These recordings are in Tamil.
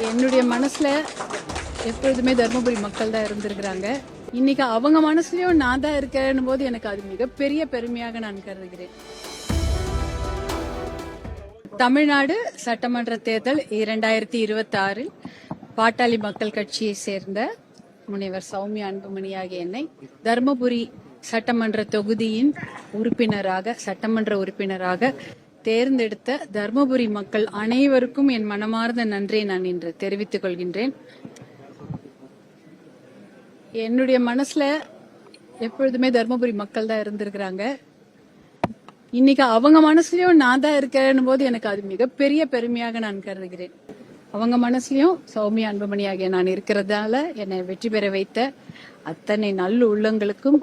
என்னுடைய மனசுல எப்பொழுதுமே தர்மபுரி மக்கள் தான் இருந்திருக்கிறாங்க. இன்னைக்கு அவங்க மனசுலயும் நான் தான் இருக்கேன் போது எனக்கு அது மிகப்பெரிய பெருமையாக நான் கருதுகிறேன். தமிழ்நாடு சட்டமன்ற தேர்தல் 2026 பாட்டாளி மக்கள் கட்சியை சேர்ந்த முனைவர் சௌமியா அன்புமணி ஆகிய என்னை தர்மபுரி சட்டமன்ற தொகுதியின் சட்டமன்ற உறுப்பினராக தேர்ந்தெடுத்த தர்மபுரி மக்கள் அனைவருக்கும் என் மனமார்ந்த நன்றியை நான் இன்று தெரிவித்துக் கொள்கின்றேன். என்னுடைய மனசுல எப்பொழுதுமே தர்மபுரி மக்கள் தான் இருந்திருக்கிறாங்க. இன்னைக்கு அவங்க மனசுலயும் நான் தான் இருக்கேன் போது எனக்கு அது மிகப்பெரிய பெருமையாக நான் கருதுகிறேன். அவங்க மனசுலயும் சௌமியா அன்புமணி ஆகிய நான் இருக்கிறதால என்னை வெற்றி பெற வைத்த அத்தனை நல்ல உள்ளங்களுக்கும்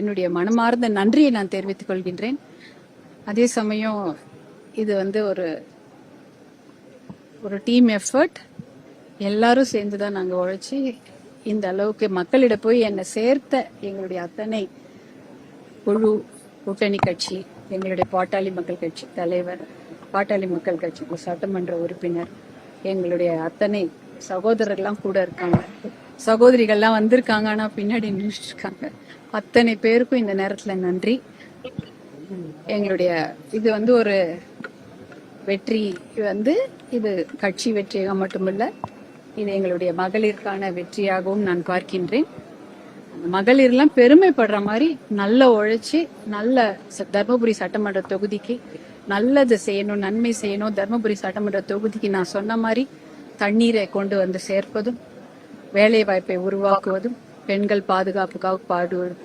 என்னுடைய மனமார்ந்த நன்றியை நான் தெரிவித்துக் கொள்கின்றேன். அதே சமயம் இது ஒரு டீம் எஃபர்ட். எல்லாரும் சேர்ந்துதான் நாங்க உழைச்சி இந்த அளவுக்கு மக்களிடம் போய் என்னை சேர்த்த எங்களுடைய அத்தனை குழு, கூட்டணி கட்சி, எங்களுடைய பாட்டாளி மக்கள் கட்சி தலைவர், பாட்டாளி மக்கள் கட்சி சட்டமன்ற உறுப்பினர், எங்களுடைய அத்தனை சகோதரர்லாம் கூட இருக்காங்க, சகோதரிகள்லாம் வந்திருக்காங்க, ஆனா பின்னாடி நின்றுட்டு இருக்காங்க. அத்தனை பேருக்கும் இந்த நேரத்துல நன்றி. எங்களுடைய இது ஒரு வெற்றி, இது கட்சி வெற்றியாக மட்டுமல்ல, இது எங்களுடைய மகளிருக்கான வெற்றியாகவும் நான் பார்க்கின்றேன். மகளிர்லாம் பெருமைப்படுற மாதிரி நல்ல உழைச்சி தர்மபுரி சட்டமன்ற தொகுதிக்கு நல்லது செய்யணும், நன்மை செய்யணும். தர்மபுரி சட்டமன்ற தொகுதிக்கு நான் சொன்ன மாதிரி தண்ணீரை கொண்டு வந்து சேர்ப்பதும், வேலை வாய்ப்பை உருவாக்குவதும், பெண்கள் பாதுகாப்புக்காக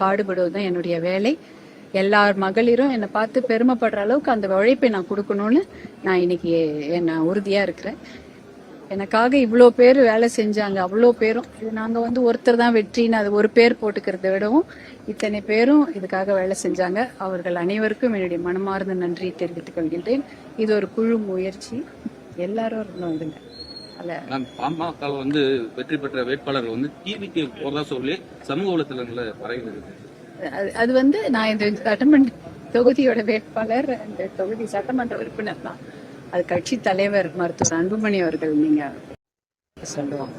பாடுபடுவதும் என்னுடைய வேலை. எல்லார் மகளிரும் என்னை பார்த்து பெருமைப்படுற அளவுக்கு அந்த உழைப்பை நான் கொடுக்கணும்னு நான் இன்னைக்கு உறுதியா இருக்கிறேன். எனக்காக இவ்வளோ பேர் வேலை செஞ்சாங்க. அவ்வளோ பேரும் நாங்க ஒருத்தர் தான் வெற்றின்னு அது ஒரு பேர் போட்டுக்கிறத விடவும் இத்தனை பேரும் இதுக்காக வேலை செஞ்சாங்க. அவர்கள் அனைவருக்கும் என்னுடைய மனமார்ந்த நன்றியை தெரிவித்துக் கொள்கின்றேன். இது ஒரு குழு முயற்சி, எல்லாரும் இருந்தோம். பாமக வெற்றி பெற்ற வேட்பாளர் டிவிக்கு போறதா சொல்லி சமூக வலைத்தளங்கள்ல பரவிடுது. அது நான் இந்த சட்டமன்ற தொகுதியோட வேட்பாளர், இந்த தொகுதி சட்டமன்ற உறுப்பினர் தான். அது கட்சி தலைவர் மருத்துவர் அன்புமணி அவர்கள் நீங்க சொல்லுவாங்க.